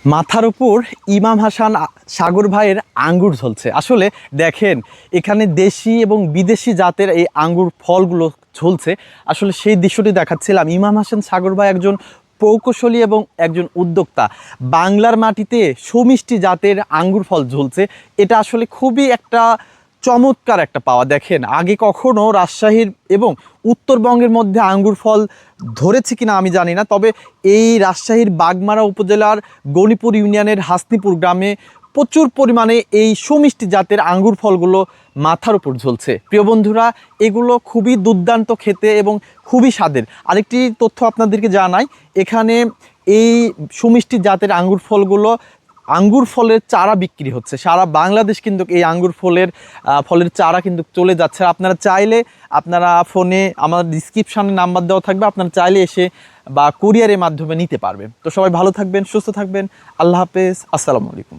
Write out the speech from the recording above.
মাথার উপর ইমাম হাসান সাগর ভাইয়ের আঙ্গুর ঝলছে। আসলে দেখেন, এখানে দেশি এবং বিদেশি জাতের এই আঙ্গুর ফলগুলো ঝলছে। আসলে সেই দৃশ্যটি দেখাচ্ছিলাম। ইমাম হাসান সাগর ভাই একজন প্রকৌশলী এবং একজন উদ্যোক্তা। বাংলার মাটিতে সুমিষ্টি জাতের আঙ্গুর ফল ঝলছে, এটা আসলে খুবই একটা চমৎকার একটা পাওয়া। দেখেন, আগে কখনো রাজশাহীর এবং উত্তরবঙ্গের মধ্যে আঙ্গুর ফল ধরেছে কিনা আমি জানি না, তবে এই রাজশাহীর বাগমারা উপজেলার গণিপুর ইউনিয়নের হাসনিপুর গ্রামে প্রচুর পরিমাণে এই সুমিষ্টি জাতের আঙ্গুর ফলগুলো মাথার উপর ঝলছে। প্রিয় বন্ধুরা, এগুলো খুবই দুর্দান্ত খেতে এবং খুবই স্বাদের। আরেকটি তথ্য আপনাদেরকে জানাই, এখানে এই সুমিষ্টি জাতের আঙ্গুর ফলগুলো আঙ্গুর ফলের চারা বিক্রি হচ্ছে। সারা বাংলাদেশ কিন্তু এই আঙ্গুর ফলের চারা কিন্তু চলে যাচ্ছে। আপনারা চাইলে আপনারা ফোনে আমার ডিসক্রিপশানে নাম্বার দেওয়া থাকবে, আপনারা চাইলে এসে বা কুরিয়ারের মাধ্যমে নিতে পারবেন। তো সবাই ভালো থাকবেন, সুস্থ থাকবেন। আল্লাহ হাফেজ, আসসালামু আলাইকুম।